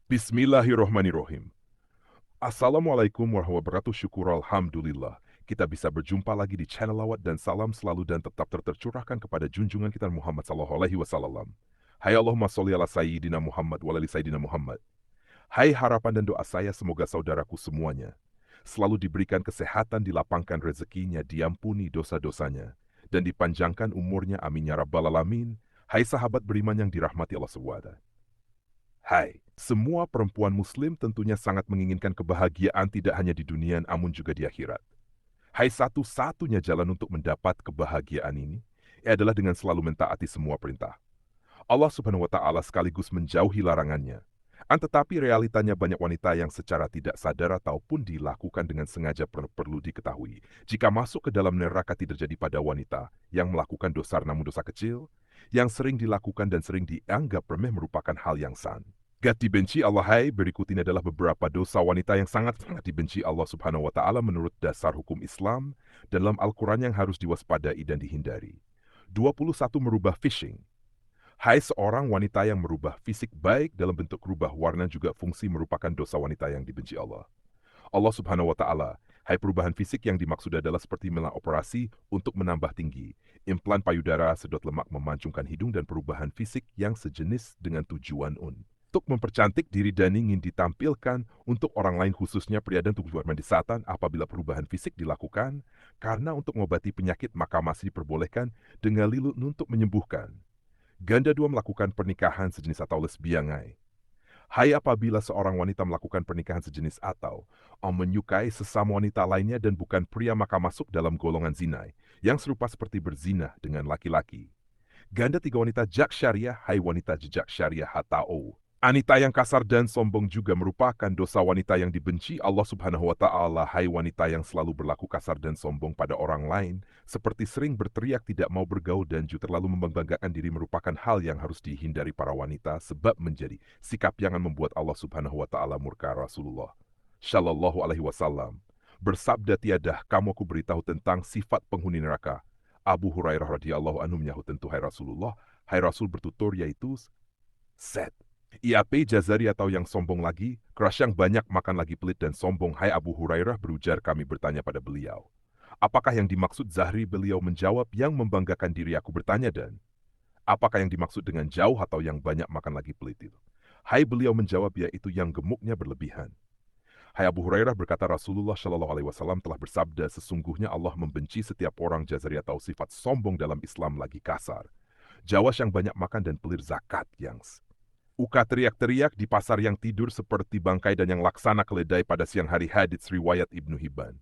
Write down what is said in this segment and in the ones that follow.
Bismillahirrohmanirrohim. Assalamualaikum warahmatullahi wabarakatuh. Syukur Alhamdulillah. Kita bisa berjumpa lagi di channel Lawat dan Salam selalu dan tetap tercurahkan kepada junjungan kita Muhammad sallallahu alaihi wasallam. Hai Allahumma sholli ala sayyidina Muhammad wa ala ali sayyidina Muhammad. Hai harapan dan doa saya semoga saudaraku semuanya selalu diberikan kesehatan, dilapangkan rezekinya, diampuni dosa-dosanya, dan dipanjangkan umurnya. Amin ya rabbal alamin. Hai sahabat beriman yang dirahmati Allah SWT. Hai, semua perempuan muslim tentunya sangat menginginkan kebahagiaan tidak hanya di dunia namun juga di akhirat. Hai, satu-satunya jalan untuk mendapat kebahagiaan ini adalah dengan selalu mentaati semua perintah Allah Subhanahu wa Ta'ala sekaligus menjauhi larangannya. Tetapi realitanya banyak wanita yang secara tidak sadar ataupun dilakukan dengan sengaja perlu diketahui. Jika masuk ke dalam neraka tidak terjadi pada wanita yang melakukan dosa namun dosa kecil, yang sering dilakukan dan sering dianggap remeh merupakan hal yang sangat dibenci Allah. Hai, berikut ini adalah beberapa dosa wanita yang sangat-sangat dibenci Allah Subhanahu wa Ta'ala menurut dasar hukum Islam dalam Al-Quran yang harus diwaspadai dan dihindari. 21. Merubah fishing. Hai, seorang wanita yang merubah fisik baik dalam bentuk rubah warna juga fungsi merupakan dosa wanita yang dibenci Allah. Allah Subhanahu wa Ta'ala, hai, perubahan fisik yang dimaksud adalah seperti melakukan operasi untuk menambah tinggi, implan payudara, sedot lemak, memancungkan hidung, dan perubahan fisik yang sejenis dengan tujuan untuk mempercantik diri dan ingin ditampilkan untuk orang lain khususnya pria dan tubuh disatan. Apabila perubahan fisik dilakukan karena untuk mengobati penyakit maka masih diperbolehkan dengan lilin untuk menyembuhkan. Ganda dua, melakukan pernikahan sejenis atau lesbiangai. Hai, apabila seorang wanita melakukan pernikahan sejenis atau menyukai sesama wanita lainnya dan bukan pria maka masuk dalam golongan zinai yang serupa seperti berzina dengan laki-laki. Ganda tiga, wanita jak syariah. Hai, wanita jejak syariah atau wanita yang kasar dan sombong juga merupakan dosa wanita yang dibenci Allah Subhanahu wa Ta'ala. Hai, wanita yang selalu berlaku kasar dan sombong pada orang lain, seperti sering berteriak, tidak mau bergaul, dan juga terlalu membanggakan diri merupakan hal yang harus dihindari para wanita sebab menjadi sikap yang membuat Allah Subhanahu wa Ta'ala murka. Rasulullah Shallallahu alaihi wasallam bersabda, tiada kamu aku beritahu tentang sifat penghuni neraka. Abu Hurairah radhiyallahu anhu menyahut, tentu hai Rasulullah. Hai, Rasul bertutur, yaitu set IAP jazari atau yang sombong lagi, keras yang banyak makan lagi pelit dan sombong. Hai, Abu Hurairah berujar, kami bertanya pada beliau, apakah yang dimaksud zahri? Beliau menjawab, yang membanggakan diri. Aku bertanya, dan apakah yang dimaksud dengan jauh atau yang banyak makan lagi pelit itu? Hai, beliau menjawab, yaitu yang gemuknya berlebihan. Hai, Abu Hurairah berkata, Rasulullah Shallallahu alaihi wasallam telah bersabda, sesungguhnya Allah membenci setiap orang jazari atau sifat sombong dalam Islam lagi kasar, jawas yang banyak makan dan pelir zakat yang uka teriak-teriak di pasar, yang tidur seperti bangkai, dan yang laksana keledai pada siang hari. Hadits riwayat Ibnu Hibban.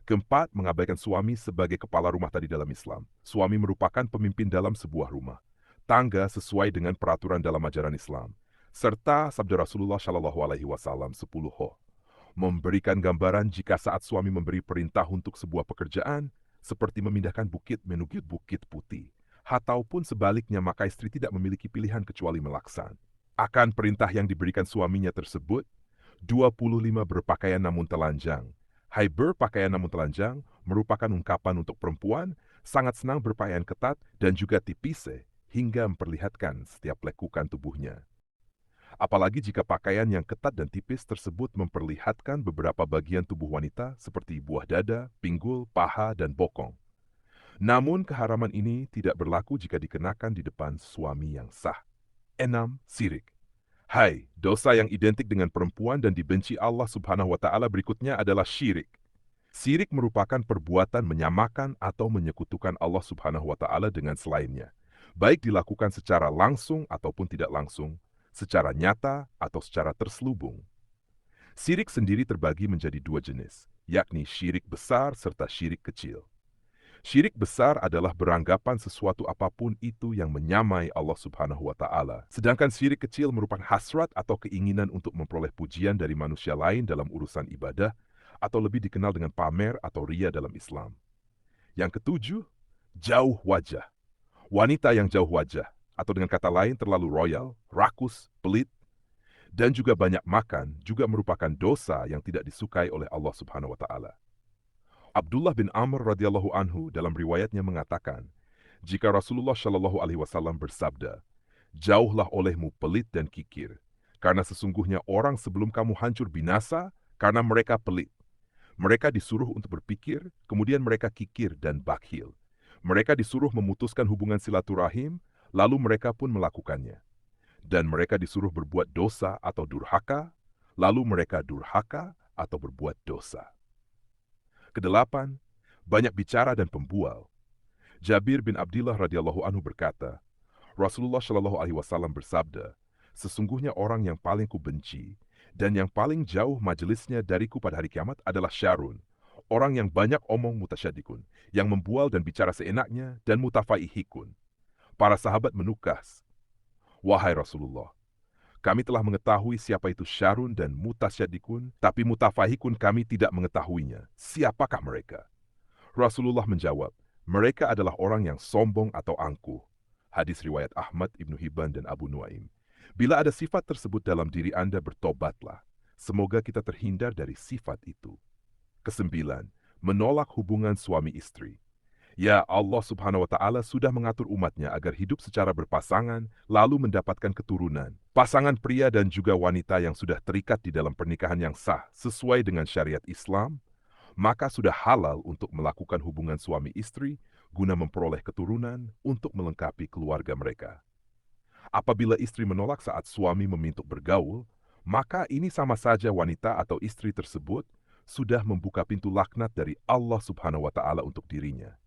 Keempat, mengabaikan suami sebagai kepala rumah tadi dalam Islam. Suami merupakan pemimpin dalam sebuah rumah tangga sesuai dengan peraturan dalam ajaran Islam. Serta sabda Rasulullah Shallallahu alaihi wasallam 10 memberikan gambaran jika saat suami memberi perintah untuk sebuah pekerjaan seperti memindahkan bukit menuju bukit putih, ataupun sebaliknya, maka istri tidak memiliki pilihan kecuali melaksanakan akan perintah yang diberikan suaminya tersebut. 25, berpakaian namun telanjang. Hai, berpakaian namun telanjang merupakan ungkapan untuk perempuan sangat senang berpakaian ketat dan juga tipis hingga memperlihatkan setiap lekukan tubuhnya. Apalagi jika pakaian yang ketat dan tipis tersebut memperlihatkan beberapa bagian tubuh wanita seperti buah dada, pinggul, paha, dan bokong. Namun keharaman ini tidak berlaku jika dikenakan di depan suami yang sah. 6. Syirik. Hai, dosa yang identik dengan perempuan dan dibenci Allah Subhanahu wa Ta'ala berikutnya adalah syirik. Syirik merupakan perbuatan menyamakan atau menyekutukan Allah Subhanahu wa Ta'ala dengan selainnya, baik dilakukan secara langsung ataupun tidak langsung, secara nyata atau secara terselubung. Syirik sendiri terbagi menjadi dua jenis, yakni syirik besar serta syirik kecil. Syirik besar adalah beranggapan sesuatu apapun itu yang menyamai Allah Subhanahu wa Ta'ala. Sedangkan syirik kecil merupakan hasrat atau keinginan untuk memperoleh pujian dari manusia lain dalam urusan ibadah, atau lebih dikenal dengan pamer atau ria dalam Islam. Yang ketujuh, jauh wajah. Wanita yang jauh wajah, atau dengan kata lain terlalu royal, rakus, pelit, dan juga banyak makan, juga merupakan dosa yang tidak disukai oleh Allah Subhanahu wa Ta'ala. Abdullah bin Amr radhiyallahu anhu dalam riwayatnya mengatakan, jika Rasulullah Shallallahu alaihi wasallam bersabda, jauhlah olehmu pelit dan kikir, Karena sesungguhnya orang sebelum kamu hancur binasa karena mereka pelit. Mereka disuruh untuk berpikir, kemudian mereka kikir dan bakhil. Mereka disuruh memutuskan hubungan silaturahim, lalu mereka pun melakukannya. Dan mereka disuruh berbuat dosa atau durhaka, lalu mereka durhaka atau berbuat dosa. Kedelapan, banyak bicara dan pembual. Jabir bin Abdillah radhiyallahu anhu berkata, Rasulullah shallallahu alaihi wasallam bersabda, sesungguhnya orang yang paling kubenci dan yang paling jauh majelisnya dariku pada hari kiamat adalah Syarun, orang yang banyak omong mutasyadikun, yang membual dan bicara seenaknya dan mutafaihikun. Para sahabat menukas, wahai Rasulullah, kami telah mengetahui siapa itu Syarun dan mutasyadikun, tapi mutafahikun kami tidak mengetahuinya. Siapakah mereka? Rasulullah menjawab, mereka adalah orang yang sombong atau angkuh. Hadis riwayat Ahmad, Ibnu Hibban, dan Abu Nuaim. Bila ada sifat tersebut dalam diri Anda, bertobatlah. Semoga kita terhindar dari sifat itu. Kesembilan, menolak hubungan suami istri. Ya, Allah subhanahu wa ta'ala sudah mengatur umatnya agar hidup secara berpasangan, lalu mendapatkan keturunan. Pasangan pria dan juga wanita yang sudah terikat di dalam pernikahan yang sah sesuai dengan syariat Islam, maka sudah halal untuk melakukan hubungan suami istri guna memperoleh keturunan untuk melengkapi keluarga mereka. Apabila istri menolak saat suami meminta bergaul, maka ini sama saja wanita atau istri tersebut sudah membuka pintu laknat dari Allah Subhanahu wa Ta'ala untuk dirinya.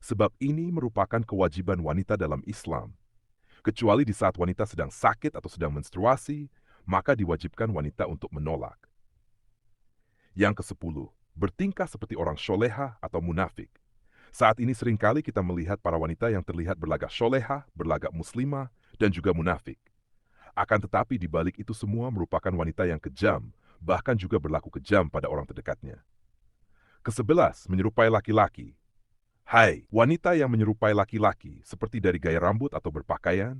Sebab ini merupakan kewajiban wanita dalam Islam. Kecuali di saat wanita sedang sakit atau sedang menstruasi, maka diwajibkan wanita untuk menolak. Yang ke-10, bertingkah seperti orang sholehah atau munafik. Saat ini seringkali kita melihat para wanita yang terlihat berlagak sholehah, berlagak muslimah, dan juga munafik. Akan tetapi di balik itu semua merupakan wanita yang kejam, bahkan juga berlaku kejam pada orang terdekatnya. Ke-11, menyerupai laki-laki. Hai, wanita yang menyerupai laki-laki, seperti dari gaya rambut atau berpakaian,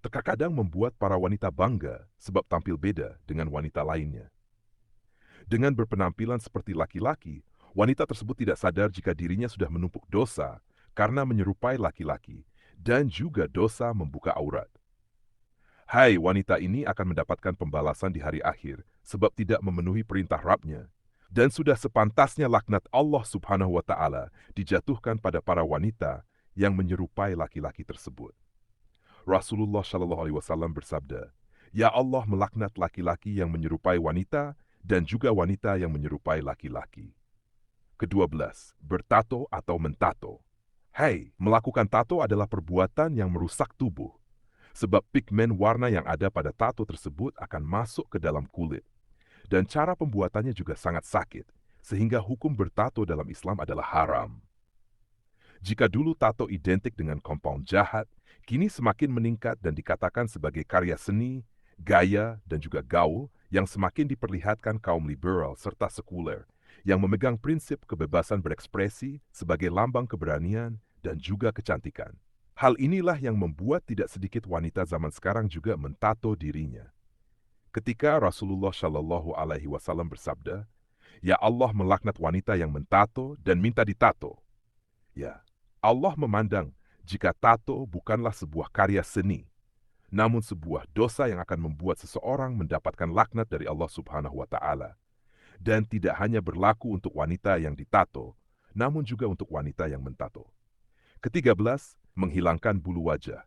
terkadang membuat para wanita bangga sebab tampil beda dengan wanita lainnya. Dengan berpenampilan seperti laki-laki, wanita tersebut tidak sadar jika dirinya sudah menumpuk dosa karena menyerupai laki-laki dan juga dosa membuka aurat. Hai, wanita ini akan mendapatkan pembalasan di hari akhir sebab tidak memenuhi perintah Rabb-Nya. Dan sudah sepantasnya laknat Allah Subhanahu wa Ta'ala dijatuhkan pada para wanita yang menyerupai laki-laki tersebut. Rasulullah Shallallahu Alaihi Wasallam bersabda, Ya Allah melaknat laki-laki yang menyerupai wanita dan juga wanita yang menyerupai laki-laki. Ke-12, bertato atau mentato. Hai, melakukan tato adalah perbuatan yang merusak tubuh. Sebab pigmen warna yang ada pada tato tersebut akan masuk ke dalam kulit. Dan cara pembuatannya juga sangat sakit, sehingga hukum bertato dalam Islam adalah haram. Jika dulu tato identik dengan compound jahat, kini semakin meningkat dan dikatakan sebagai karya seni, gaya, dan juga gaul yang semakin diperlihatkan kaum liberal serta sekuler, yang memegang prinsip kebebasan berekspresi sebagai lambang keberanian dan juga kecantikan. Hal inilah yang membuat tidak sedikit wanita zaman sekarang juga mentato dirinya. Ketika Rasulullah Shallallahu Alaihi Wasallam bersabda, Ya Allah melaknat wanita yang mentato dan minta ditato. Ya, Allah memandang jika tato bukanlah sebuah karya seni, namun sebuah dosa yang akan membuat seseorang mendapatkan laknat dari Allah Subhanahu wa Ta'ala. Dan tidak hanya berlaku untuk wanita yang ditato, namun juga untuk wanita yang mentato. Ke-13, menghilangkan bulu wajah.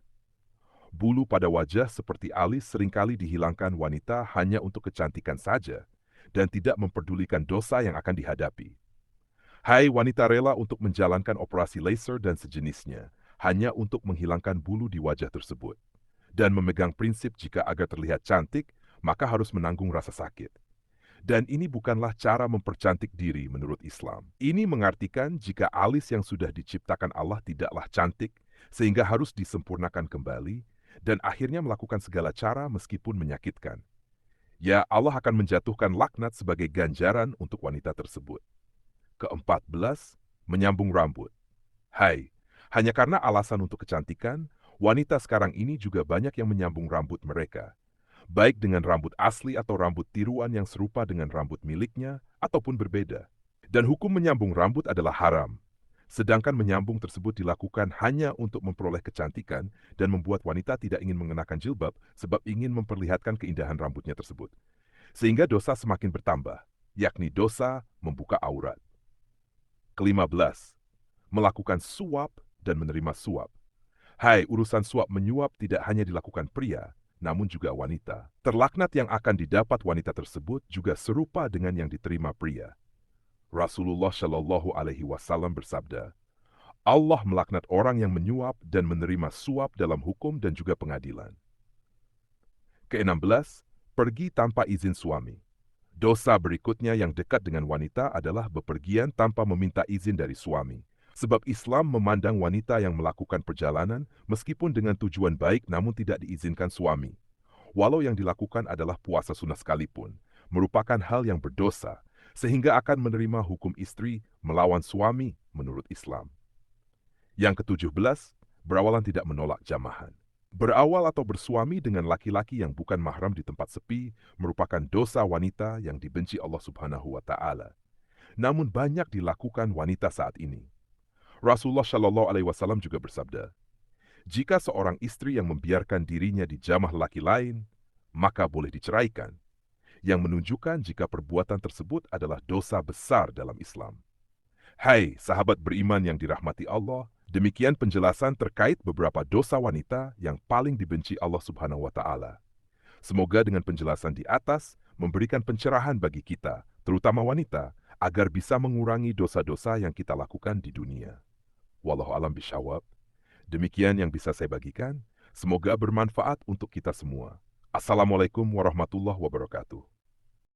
Bulu pada wajah seperti alis seringkali dihilangkan wanita hanya untuk kecantikan saja dan tidak memperdulikan dosa yang akan dihadapi. Hai, wanita rela untuk menjalankan operasi laser dan sejenisnya hanya untuk menghilangkan bulu di wajah tersebut dan memegang prinsip jika agar terlihat cantik, maka harus menanggung rasa sakit. Dan ini bukanlah cara mempercantik diri menurut Islam. Ini mengartikan jika alis yang sudah diciptakan Allah tidaklah cantik, sehingga harus disempurnakan kembali, dan akhirnya melakukan segala cara meskipun menyakitkan. Ya, Allah akan menjatuhkan laknat sebagai ganjaran untuk wanita tersebut. Ke-14, menyambung rambut. Hai, hanya karena alasan untuk kecantikan, wanita sekarang ini juga banyak yang menyambung rambut mereka. Baik dengan rambut asli atau rambut tiruan yang serupa dengan rambut miliknya, ataupun berbeda. Dan hukum menyambung rambut adalah haram. Sedangkan menyambung tersebut dilakukan hanya untuk memperoleh kecantikan dan membuat wanita tidak ingin mengenakan jilbab sebab ingin memperlihatkan keindahan rambutnya tersebut. Sehingga dosa semakin bertambah, yakni dosa membuka aurat. Ke-15, melakukan suap dan menerima suap. Hai, urusan suap menyuap tidak hanya dilakukan pria, namun juga wanita. Terlaknat yang akan didapat wanita tersebut juga serupa dengan yang diterima pria. Rasulullah Shallallahu Alaihi Wasallam bersabda, Allah melaknat orang yang menyuap dan menerima suap dalam hukum dan juga pengadilan. Ke-16, pergi tanpa izin suami. Dosa berikutnya yang dekat dengan wanita adalah bepergian tanpa meminta izin dari suami. Sebab Islam memandang wanita yang melakukan perjalanan meskipun dengan tujuan baik namun tidak diizinkan suami. Walau yang dilakukan adalah puasa sunnah sekalipun, merupakan hal yang berdosa, sehingga akan menerima hukum istri melawan suami menurut Islam. Yang ke-17, berawalan tidak menolak jamahan. Berawal atau bersuami dengan laki-laki yang bukan mahram di tempat sepi merupakan dosa wanita yang dibenci Allah Subhanahu wa Ta'ala. Namun banyak dilakukan wanita saat ini. Rasulullah Shallallahu Alaihi Wasallam juga bersabda, jika seorang istri yang membiarkan dirinya dijamah laki lain, maka boleh diceraikan, yang menunjukkan jika perbuatan tersebut adalah dosa besar dalam Islam. Hai sahabat beriman yang dirahmati Allah, demikian penjelasan terkait beberapa dosa wanita yang paling dibenci Allah Subhanahu wa Ta'ala. Semoga dengan penjelasan di atas memberikan pencerahan bagi kita, terutama wanita, agar bisa mengurangi dosa-dosa yang kita lakukan di dunia. Wallahu a'lam bishawab. Demikian yang bisa saya bagikan. Semoga bermanfaat untuk kita semua. Assalamualaikum warahmatullahi wabarakatuh.